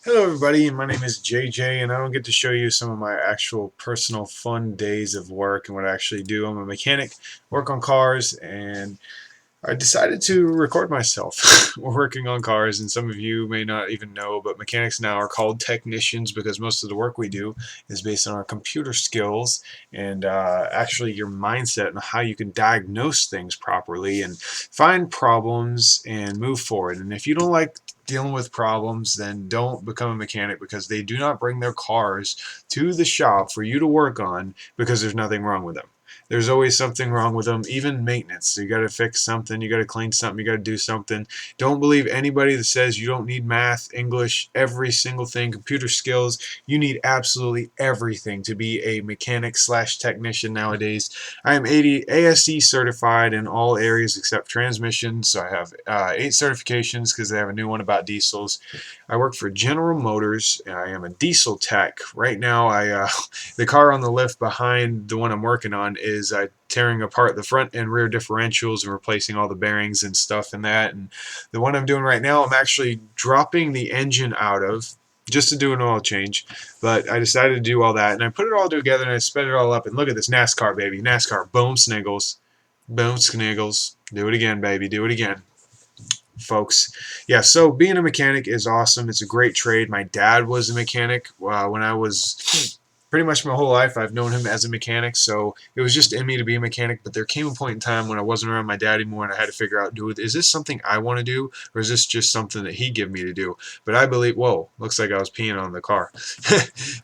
Hello everybody, my name is JJ and I don't get to show you some of my actual personal fun days of work and what I actually do. I'm a mechanic, work on cars, and I decided to record myself working on cars. And some of you may not even know, but mechanics now are called technicians because most of the work we do is based on our computer skills and actually your mindset and how you can diagnose things properly and find problems and move forward. And if you don't like dealing with problems, then don't become a mechanic because they do not bring their cars to the shop for you to work on because there's nothing wrong with them. There's always something wrong with them, even maintenance. So you got to fix something, you got to clean something, you got to do something. Don't believe anybody that says you don't need math, English, every single thing, computer skills. You need absolutely everything to be a mechanic slash technician nowadays. I am 80 ASE certified in all areas except transmissions. So I have 8 certifications because they have a new one about diesels. I work for General Motors. I am a diesel tech. Right now, the car on the lift behind the one I'm working on is tearing apart the front and rear differentials and replacing all the bearings and stuff in that. And the one I'm doing right now, I'm actually dropping the engine out of just to do an oil change. But I decided to do all that, and I put it all together and I sped it all up. And look at this NASCAR, baby. NASCAR. Boom, sniggles. Boom, sniggles. Do it again, baby. Do it again, folks. Yeah, so being a mechanic is awesome. It's a great trade. My dad was a mechanic when I was pretty much my whole life. I've known him as a mechanic, so it was just in me to be a mechanic. But there came a point in time when I wasn't around my dad anymore, and I had to figure out: is this something I want to do, or is this just something that he gave me to do? But I believe, whoa, looks like I was peeing on the car.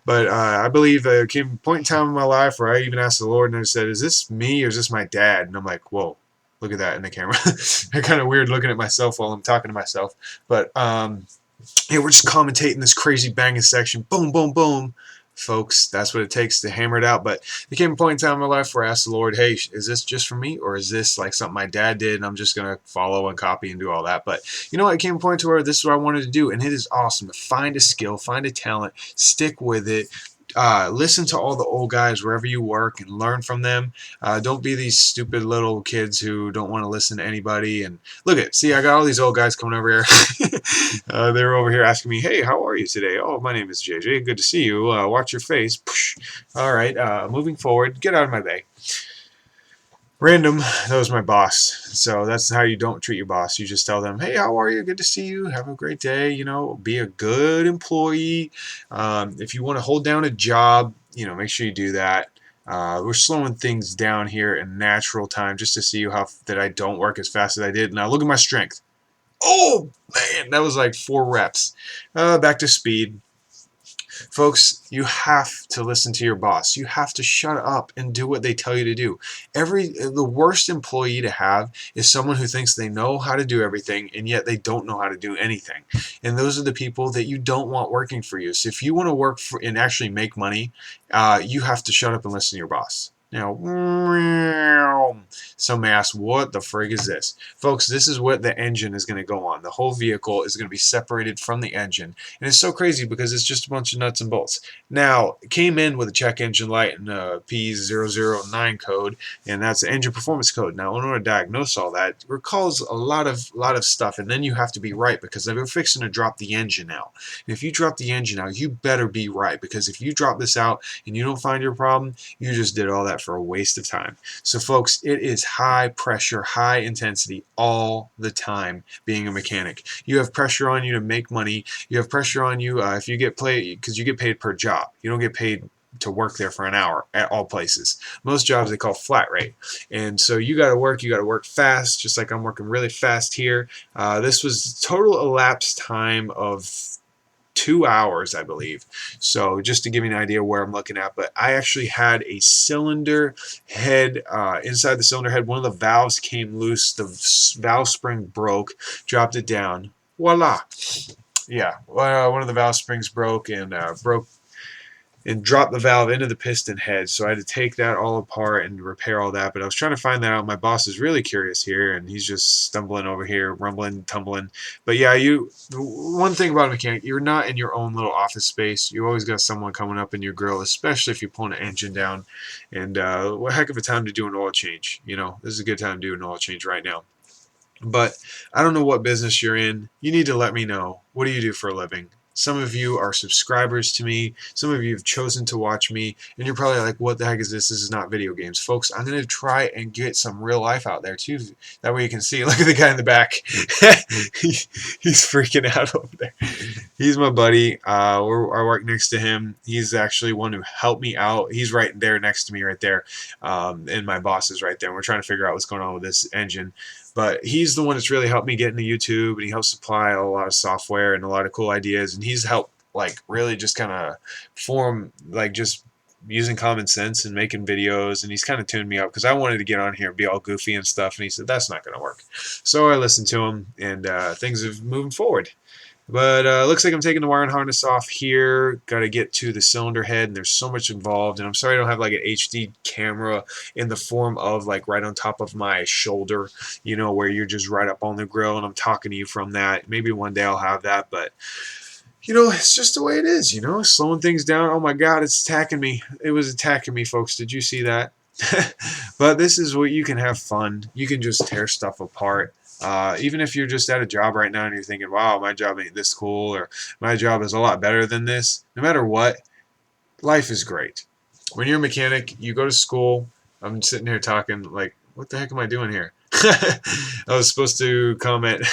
But I believe there came a point in time in my life where I even asked the Lord, and I said, "Is this me, or is this my dad?" And I'm like, whoa. Look at that in the camera. Kind of weird looking at myself while I'm talking to myself. But yeah, we're just commentating this crazy banging section. Boom, boom, boom. Folks, that's what it takes to hammer it out. But there came a point in time in my life where I asked the Lord, hey, is this just for me? Or is this like something my dad did and I'm just going to follow and copy and do all that? But you know what? It came a point to where this is what I wanted to do. And it is awesome to find a skill, find a talent, stick with it, listen to all the old guys wherever you work and learn from them. Don't be these stupid little kids who don't want to listen to anybody. And look at, see, I got all these old guys coming over here. They were over here asking me, "Hey, how are you today?" "Oh, my name is JJ. Good to see you. Watch your face." All right. Moving forward, get out of my way. Random, that was my boss. So that's how you don't treat your boss. You just tell them, hey, how are you? Good to see you. Have a great day. Be a good employee. If you want to hold down a job, make sure you do that. We're slowing things down here in natural time just to see how that I don't work as fast as I did. Now look at my strength. Oh, man, that was like 4 reps. Back to speed. Folks, you have to listen to your boss. You have to shut up and do what they tell you to do. The worst employee to have is someone who thinks they know how to do everything and yet they don't know how to do anything. And those are the people that you don't want working for you. So if you want to work for and actually make money, you have to shut up and listen to your boss. Now, some may ask, what the frig is this? Folks, this is what the engine is going to go on. The whole vehicle is going to be separated from the engine. And it's so crazy because it's just a bunch of nuts and bolts. Now, it came in with a check engine light and a P009 code, and that's the engine performance code. Now, in order to diagnose all that, it recalls a lot of stuff, and then you have to be right because they're fixing to drop the engine out. And if you drop the engine out, you better be right because if you drop this out and you don't find your problem, you just did all that for a waste of time. So, folks, it is high pressure, high intensity all the time being a mechanic. You have pressure on you to make money. You have pressure on you if you get paid because you get paid per job. You don't get paid to work there for an hour at all places. Most jobs they call flat rate. And so you got to work fast, just like I'm working really fast here. This was total elapsed time of 2 hours, I believe. So just to give you an idea where I'm looking at, but I actually had a cylinder head inside the cylinder head. One of the valves came loose. The valve spring broke, dropped it down. Voila. Yeah, one of the valve springs broke and dropped the valve into the piston head. So I had to take that all apart and repair all that. But I was trying to find that out. My boss is really curious here, and he's just stumbling over here, rumbling, tumbling. But yeah, one thing about a mechanic, you're not in your own little office space. You always got someone coming up in your grill, especially if you're pulling an engine down. And what heck of a time to do an oil change. This is a good time to do an oil change right now. But I don't know what business you're in. You need to let me know. What do you do for a living? Some of you are subscribers to me. Some of you have chosen to watch me, and you're probably like, what the heck is this? This is not video games. Folks, I'm going to try and get some real life out there, too. That way you can see. Look at the guy in the back. He's freaking out over there. He's my buddy. I work next to him. He's actually one who helped me out. He's right there next to me right there, and my boss is right there. And we're trying to figure out what's going on with this engine. But he's the one that's really helped me get into YouTube, and he helps supply a lot of software and a lot of cool ideas. And he's helped, like, really just kind of form, like, just using common sense and making videos. And he's kind of tuned me up because I wanted to get on here and be all goofy and stuff. And he said, that's not going to work. So I listened to him, and things have moved forward. But looks like I'm taking the wiring harness off here. Got to get to the cylinder head, and there's so much involved. And I'm sorry I don't have like an HD camera in the form of like right on top of my shoulder, you know, where you're just right up on the grill and I'm talking to you from that. Maybe one day I'll have that, but you know, it's just the way it is, you know, slowing things down. Oh my God, it's attacking me. It was attacking me, folks. Did you see that? But this is what you can have fun. You can just tear stuff apart. Even if you're just at a job right now and you're thinking, wow, my job ain't this cool, or my job is a lot better than this, no matter what, life is great. When you're a mechanic, you go to school. I'm sitting here talking like, what the heck am I doing here? I was supposed to comment.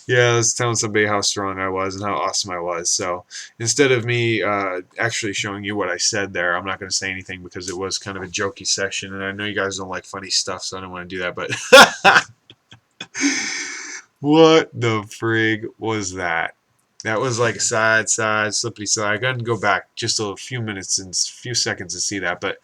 Yeah, I was telling somebody how strong I was and how awesome I was. So instead of me actually showing you what I said there, I'm not going to say anything because it was kind of a jokey session, and I know you guys don't like funny stuff, so I don't want to do that. But what the frig was that? That was like side, slippity slide. I got to go back just a few minutes and a few seconds to see that. But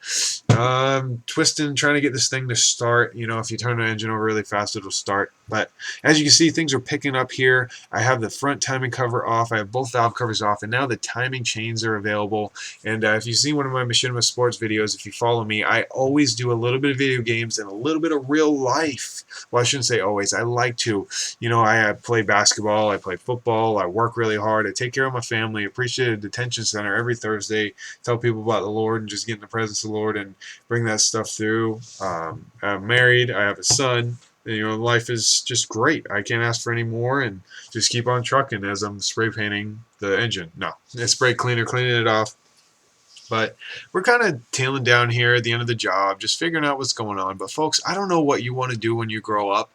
twisting, trying to get this thing to start. You know, if you turn the engine over really fast, it'll start. But as you can see, things are picking up here. I have the front timing cover off. I have both valve covers off. And now the timing chains are available. And if you've seen one of my Machinima Sports videos, if you follow me, I always do a little bit of video games and a little bit of real life. Well, I shouldn't say always. I like to. You know, I play basketball. I play football. I work really hard. I take care of my family. Appreciate a detention center every Thursday. Tell people about the Lord and just get in the presence of the Lord and bring that stuff through. I'm married. I have a son. And, you know, life is just great. I can't ask for any more, and just keep on trucking as I'm spray painting the engine. No, it's spray cleaner, cleaning it off. But we're kind of tailing down here at the end of the job, just figuring out what's going on. But folks, I don't know what you want to do when you grow up,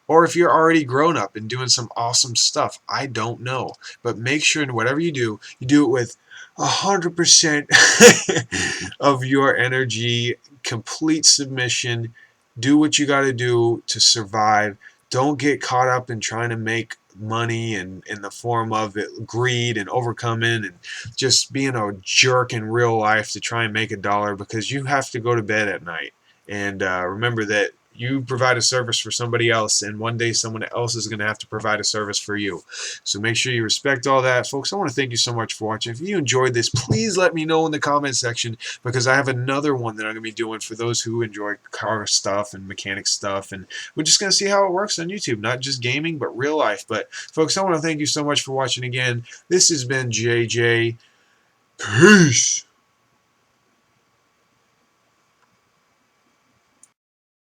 or if you're already grown up and doing some awesome stuff. I don't know. But make sure in whatever you do it with 100% of your energy, complete submission. Do what you got to do to survive. Don't get caught up in trying to make money and in the form of greed and overcoming and just being a jerk in real life to try and make a dollar, because you have to go to bed at night. And remember that you provide a service for somebody else, and one day someone else is going to have to provide a service for you. So make sure you respect all that. Folks, I want to thank you so much for watching. If you enjoyed this, please let me know in the comment section, because I have another one that I'm going to be doing for those who enjoy car stuff and mechanic stuff. And we're just going to see how it works on YouTube. Not just gaming, but real life. But folks, I want to thank you so much for watching again. This has been JJ. Peace.